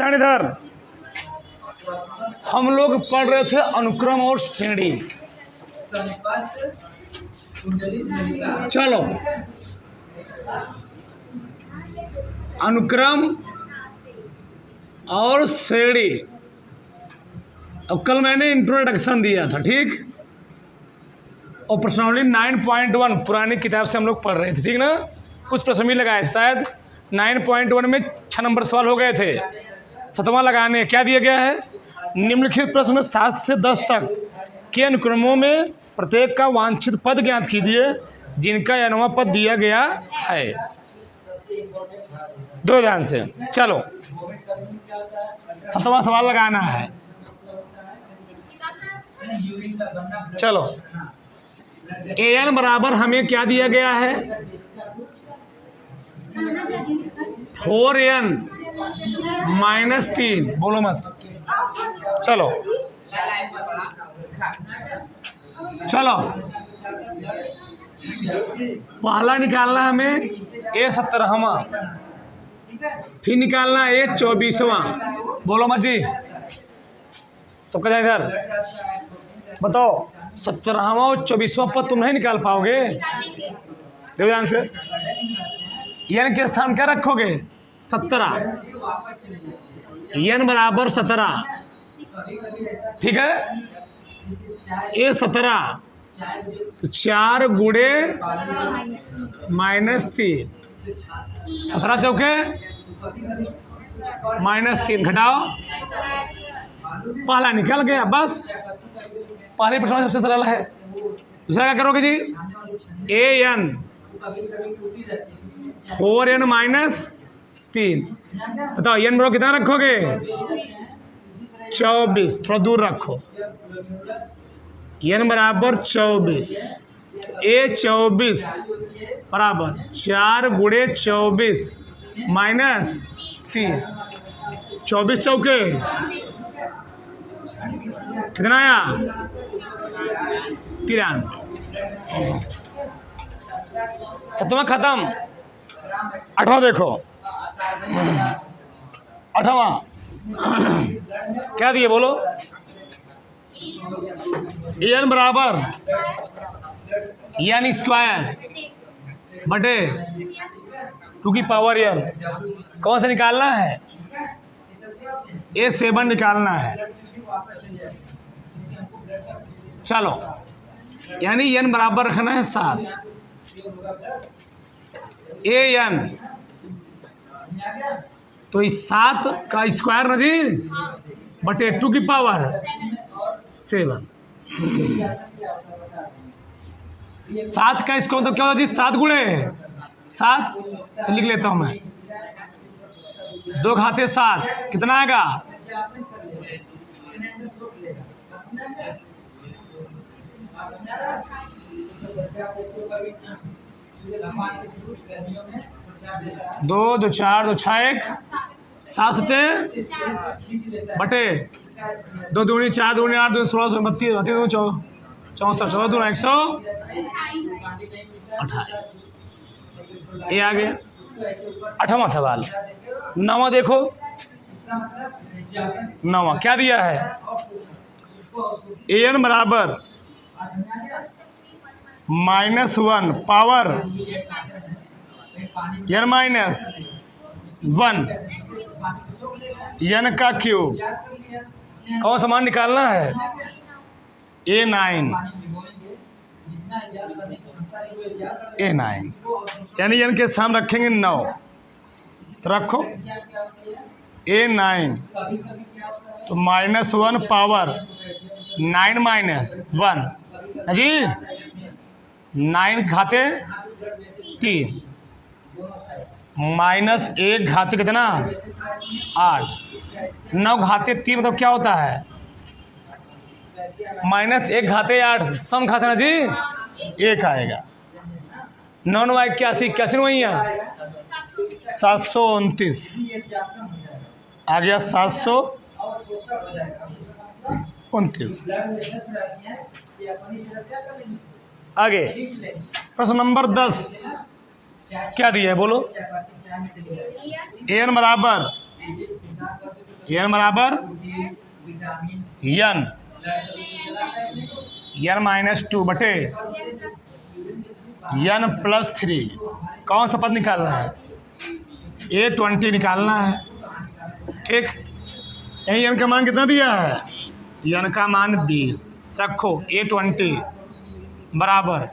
ध्यान इधर। हम लोग पढ़ रहे थे अनुक्रम और श्रेणी। चलो अनुक्रम और श्रेणी। अब कल मैंने इंट्रोडक्शन दिया था, ठीक, और प्रश्नावली 9.1 पुरानी किताब से हम लोग पढ़ रहे थे, ठीक ना। कुछ प्रश्न भी लगाए थे, शायद 9.1 में 6 नंबर सवाल हो गए थे। 7वां लगाने क्या दिया गया है, निम्नलिखित प्रश्न 7 से 10 तक के अनुक्रमों में प्रत्येक का वांछित पद ज्ञात कीजिए जिनका n वां पद दिया गया है। दो ध्यान से चलो, 7वां सवाल लगाना है। चलो an बराबर हमें क्या दिया गया है, 4n माइनस 3, बोलो मत। चलो चलो पहला निकालना हमें a17वां, फिर निकालना a24वां। बोलो मत जी, सबका जाए इधर। बताओ 17वां और 24वां पद तुम नहीं निकाल पाओगे। देखो ध्यान से, n के स्थान क्या रखोगे, 17, n बराबर 17, ठीक है। a17 4 गुणे माइनस 3, 17 चौके माइनस 3 घटाओ, पहला निकल गया। बस पहले प्रश्न सबसे सरल है। दूसरा क्या करोगे जी, an 4n माइनस 3। बताओ n बराबर कितना रखोगे, 24, थोड़ा दूर रखो। n बराबर 24, a24 बराबर 4 गुणे 24 माइनस 3, 24 चौके कितना आया, 93। 7वां खत्म। 8वां देखो, 8वां क्या दिए बोलो, n बराबर n स्क्वायर बटे 2 की पावर n। कौन सा निकालना है, a7 निकालना है। चलो यानी n बराबर रखना है 7, an तो इस 7 का स्क्वायर ना जी, बटे 2 की पावर 7। 7 का स्क्वायर तो क्या होगा जी, 7 गुणे 7 से लिख लेता हूं मैं, 2 घाते 7 कितना आएगा, दो 2 4 2 6 1 7 बटे 2 दूनी 4 दूनी 8 दूनी 16 32 32 64 14 दूना 128। ये आ गया 8वां सवाल। 9वां देखो, 9वां क्या दिया है, an बराबर -1 पावर n माइनस 1 n का क्यूब। कौन सा मान निकालना है, a9 यानी n के स्थान रखेंगे 9, तो रखो a9 तो -1 पावर 9 माइनस 1 जी, 9 घाते 3 माइनस 1 घाते कितना 8, 9 घाते 3 मतलब क्या होता है, -1 घाते 8 सम घाते ना जी, 1 आएगा। 9 9 81 81 वही 729 आ गया, 729। आगे प्रश्न नंबर 10 क्या दिया है बोलो, an बराबर n बराबर n -2 बटे n +3। कौन सा पद निकालना है? A20 निकालना है। ठीक, यही n का मान कितना दिया है? n का मान 20 रखो। A20 बराबर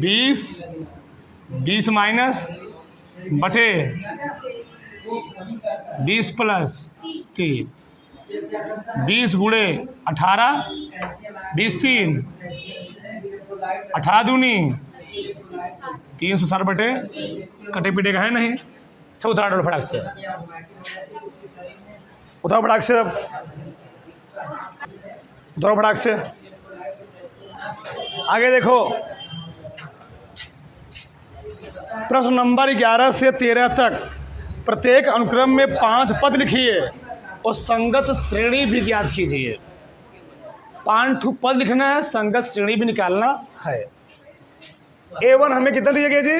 20 माइनस बटे 20 + 3, 20 गुणे 18, 20 3 18 दूनी 360 बटे कटे पीटे का है नहीं। सब उतार डालो फटाक से, उतारो फटाक से, अब उतारो फटाक से। आगे देखो, प्रश्न नंबर 11 से 13 तक प्रत्येक अनुक्रम में 5 पद लिखिए और संगत श्रेणी भी ज्ञात कीजिए। 5 पद लिखना है, संगत श्रेणी भी निकालना है। A1 हमें कितना दिया गया जी?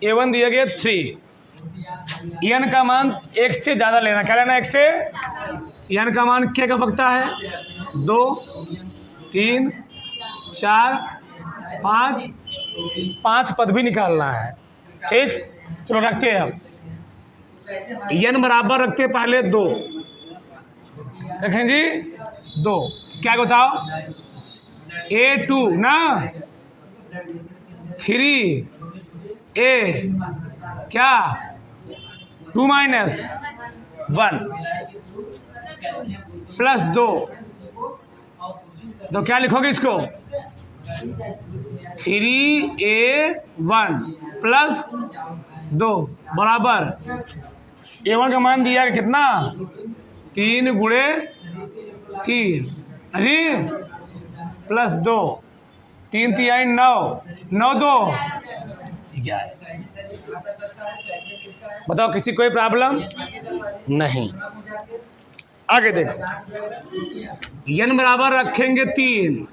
A1 दिया गया 3। n का मान 1 से ज़्यादा लेना। क्या लेना? 1 से। n का मान क्या का सकता है? 2 3 4 5। 5 पद भी निकालना है। ठीक, चलो रखते हैं। अब n बराबर रखते हैं पहले 2। रखें जी 2। क्या बताओ? A2 ना 3 A क्या 2 - 1 + 2। तो क्या लिखोगे इसको? 3A1 + 2 बराबर A1 का मान दिया कितना? 3 गुणे 3 जी + 2, 3 3 9, 9 2 11। बताओ, किसी कोई प्रॉब्लम नहीं? आगे देखो, n बराबर रखेंगे 3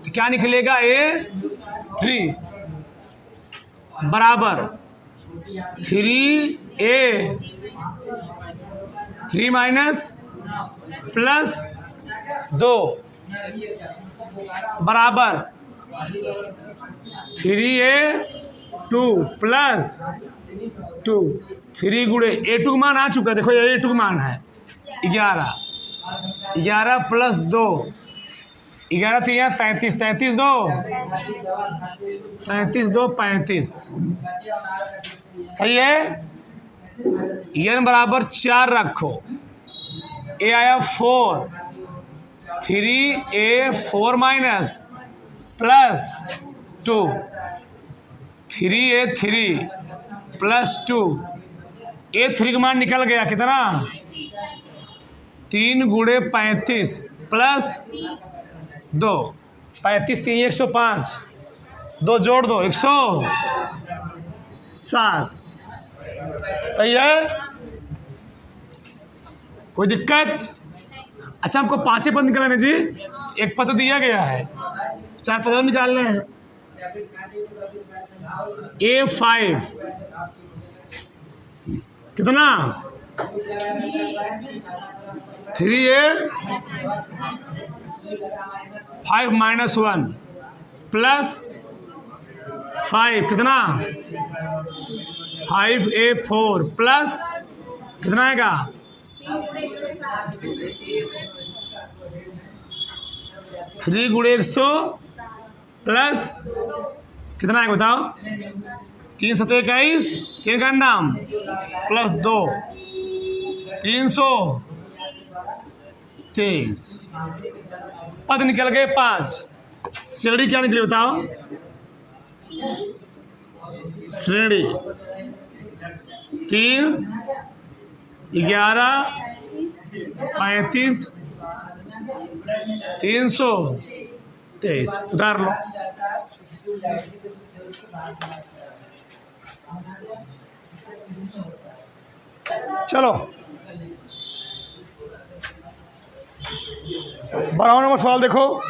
तो क्या निकलेगा? A3 बराबर 3A 3 + 2 बराबर 3A2 + 2। 3 गुणे A2 का मान आ चुका है। देखो ये A2 का मान है 11। 11 + 2 11 3 33, 33 2 33 2 35। सही है। n बराबर 4 रखो। A आया 4। 3A4 + 2 3A3 + 2। A3 का मान निकल गया कितना? 3 गुणे 35 + 2। 35 3 105, 2 जोड़ दो 107। सही है, कोई दिक्कत? अच्छा, हमको 5 पद निकालने जी। 1 पद तो दिया गया है, 4 पद निकालने हैं। A5 कितना? 3A 5 - 1 + 5 कितना? 5A4 + कितना आएगा? 3 गुणे 100 + कितना आएगा बताओ? 3 7 21, 3 का नाम + 2 323। पद निकल गए 5। श्रेणी क्या निकली बताओ? श्रेणी 3 11 35 323। उधार लो। चलो 12वां नंबर सवाल देखो,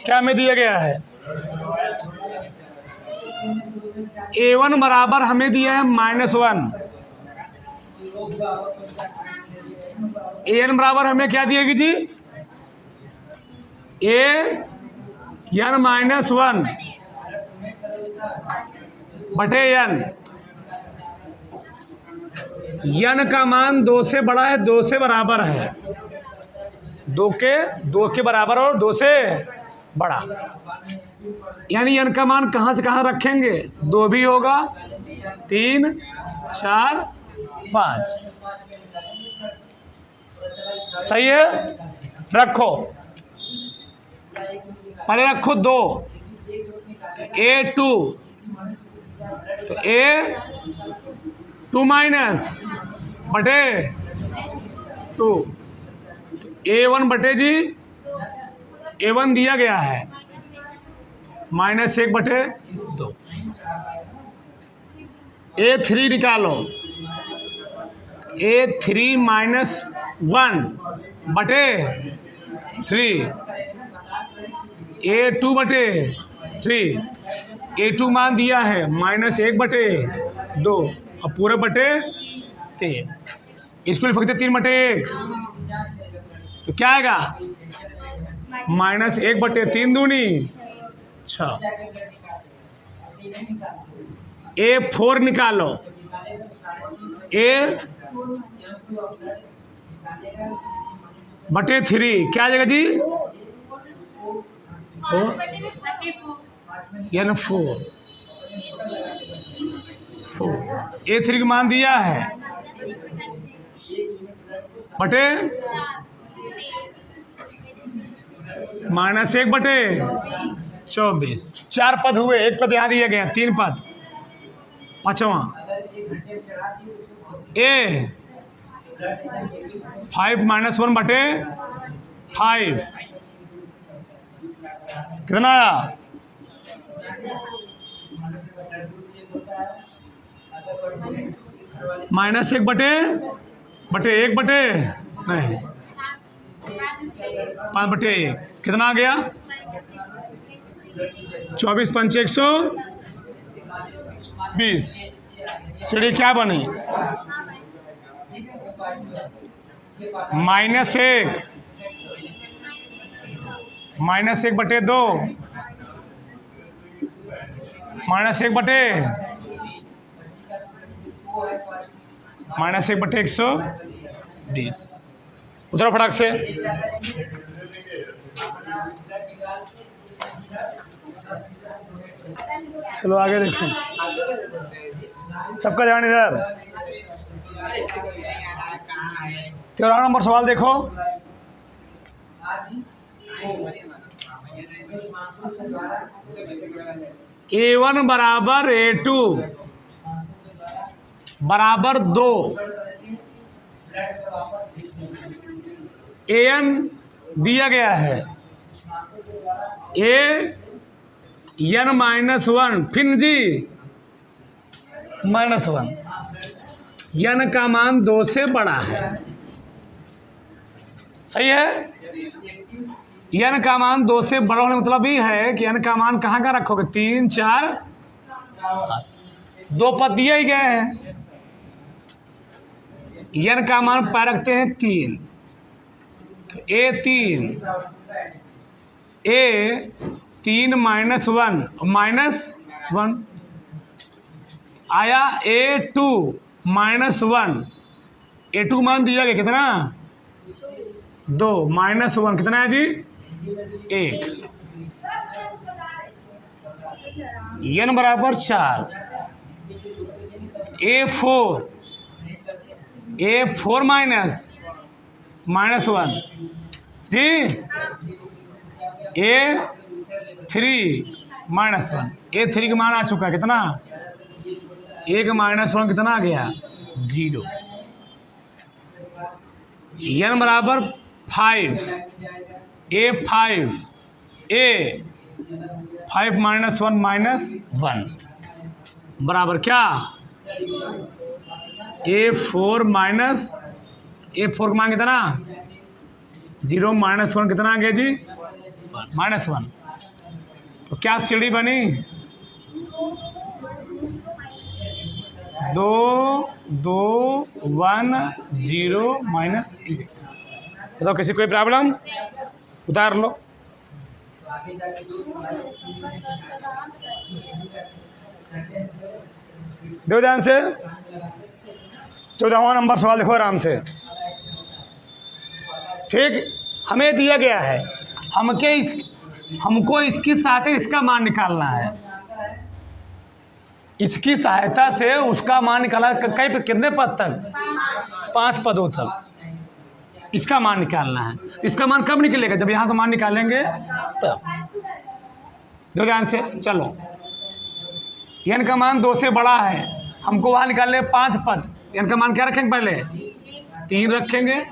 क्या में दिया गया है? A1 बराबर हमें दिया है -1, AN बराबर हमें क्या दिएगी जी? AN -1 बटे n। n का मान 2 से बड़ा है, 2 से बराबर है, 2 के बराबर और 2 से बड़ा, यानी n का मान कहाँ से कहाँ रखेंगे? 2 भी होगा, 3, 4, 5। सही है, रखो, पहले रखो 2, A2 तो A2 माइनस बटे 2, तो A1 बटे जी A1 दिया गया है -1 बटे 2। A3 निकालो, A3 -1 बटे 3, A2 बटे 3, A2 मान दिया है -1 बटे 2 और पूरे बटे 3, इसको लिख सकते 3 बटे 1, तो क्या आएगा? -1 बटे 3 दूनी 6। A4 निकालो, A बटे 3 क्या आ जाएगा जी? यानी 4। A3 का मान दिया है बटे -1 बटे 24। 4 पद हुए, 1 पद यहाँ दिया गया, 3 पद। 5वां A5 -1 बटे 5 कितना आया? -1 बटे 1 बटे नहीं 5 बटे 1 कितना आ गया? 24 पंच 120। सीढ़ी क्या बनी? -1 बटे 2 -1 बटे 120। उधर फटाक से चलो आगे देखें, सबका ध्यान इधर। 13 नंबर सवाल देखो। A1 बराबर A2 बराबर 2, AN दिया गया है, AN -1 फिर जी -1, n का मान 2 से बड़ा है। सही है, n का मान 2 से बड़ा होने मतलब ये है कि n का मान कहाँ का रखोगे? 3, 4, 5। 2 पद दिए ही गए हैं, n का मान पा रखते हैं 3, तो A3 -1 आया, A2 -1, A2 मान दिया गया कितना? 2 -1 कितना है जी? 1। n बराबर 4। A4 -1 जी, A3 -1, A3 का मान आ चुका है कितना? 1 -1 कितना आ गया? 0। n बराबर 5, A5 -1 बराबर क्या? A4 का मान कितना? 0 -1 कितना आ गया जी? -1। तो क्या सीढ़ी बनी? 2 2 1 0 माइनस 1। बताओ किसी कोई प्रॉब्लम? उतार लो। देखो ध्यान से 14वां नंबर सवाल देखो आराम से। ठीक, हमें दिया गया है हमको इसकी सहायता इसका मान निकालना है। इसकी सहायता से उसका मान निकाला। कई कितने पद तक? 5 पदों तक इसका मान निकालना है। तो इसका मान कब निकलेगा? जब यहां से मान निकालेंगे तब। दो ध्यान से चलो, n का मान 2 से बड़ा है, हमको वहां निकालने 5 पद। n का मान क्या रखेंगे? पहले 3 रखेंगे।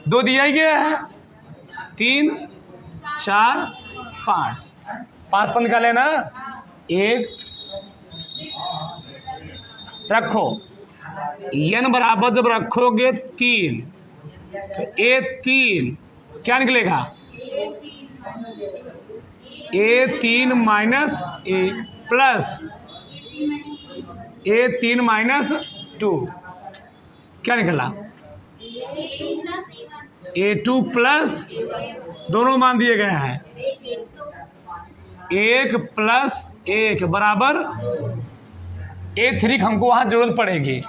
2 दिया ही गया है, 3 4 5 5 पद निकाले ना। 1 रखो, n बराबर जब रखोगे 3 तो A3 क्या निकलेगा? A3 minus A plus A3 minus 2 क्या निकला? A2 प्लस, दोनों मान दिए गए हैं, 1 प्लस 1 बराबर A3 की हमको वहां जरूरत पड़ेगी।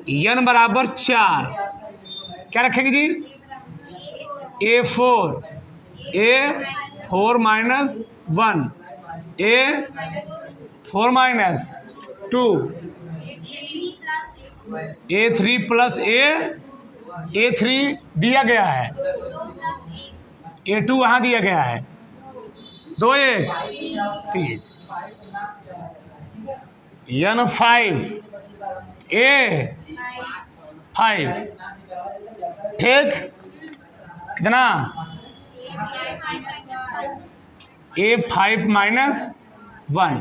n बराबर 4 क्या रखेंगे जी? A4 minus 1 A4 minus 2 A3 plus A3 दिया गया है, A2 वहां दिया गया है, 2 1 3 n5 A5 ठीक, कितना? A5 माइनस 1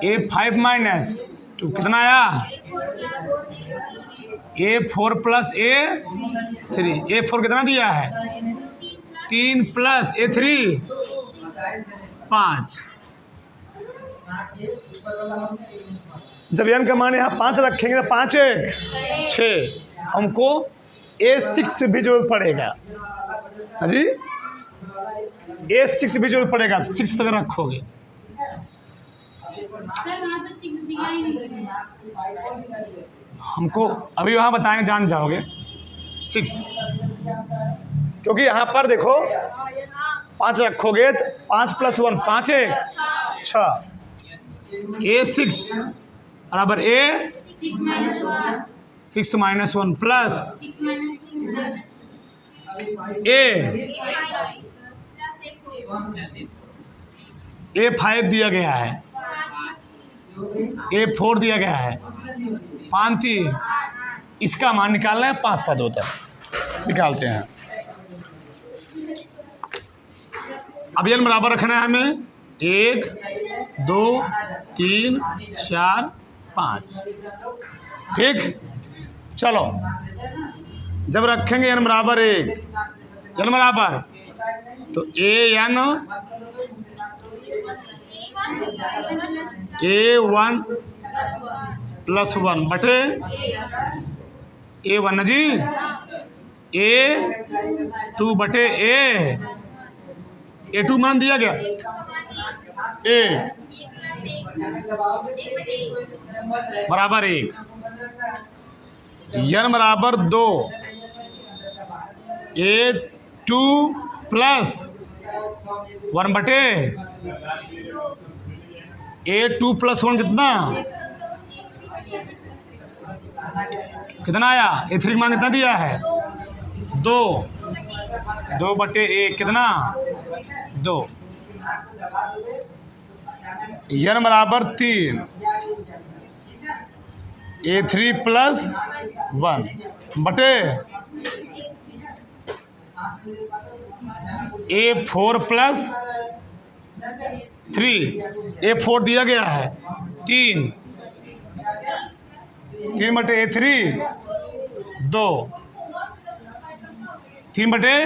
A5 माइनस 2 कितना आया? A4 प्लस A3 A4 कितना दिया है? 3 प्लस A3 5। जब n का मान यहाँ 5 रखेंगे तो 5 1 6, हमको A6 भी जरूरत पड़ेगा। हाँ जी, A6 भी जरूरत पड़ेगा, 6 तक रखोगे। हमको अभी वहाँ बताएंगे, जान जाओगे 6, क्योंकि यहाँ पर देखो 5 रखोगे तो 5 प्लस 1 5 1 6 A6 बराबर A6 माइनस 1 प्लस A5 दिया गया है, A4 दिया गया है, 5 3 इसका मान निकालना है। 5 पद होता है, निकालते हैं। अब n बराबर रखना है हमें 1 2 3 4 5। ठीक, चलो जब रखेंगे n बराबर 1 n बराबर तो an A1 प्लस 1 बटे A1 जी, A2 बटे A2 मान दिया गया, A बराबर 1 n बराबर 2 A2 प्लस 1 बटे A2 प्लस 1 कितना आया? A3 मान कितना दिया है? 2 2 बटे 1 कितना? 2 n बराबर 3 A3 प्लस 1 बटे A4 प्लस 3 A4 दिया गया है 3 बटे A3 2 3 बटे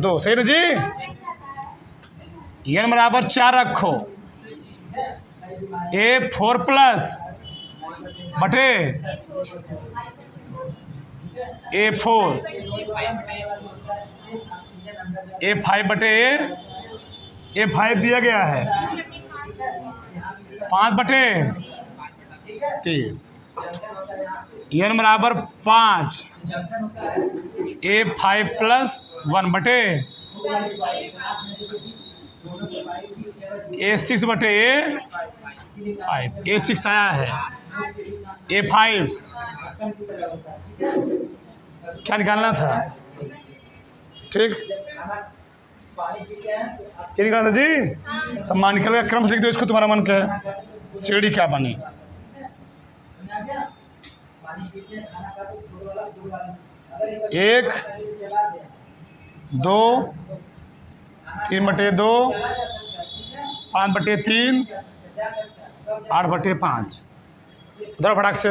2 सही ना जी। n बराबर 4 रखो, A4 प्लस बटे A4, A5 बटे A5 दिया गया है 5 बटे 3, n बराबर 5, A5 प्लस 1 बटे A6 बटे A5, A6 आया है, A5 क्या निकालना था, ठीक, क्या निकालना था जी, सम्मान निकल गया, क्रम से लिख दो इसको, तुम्हारा मन क्या है, सीढ़ी क्या बनी, 1, 2, 3 बटे 2, 5 बटे 3, 8 बटे 5, उधर फटाक से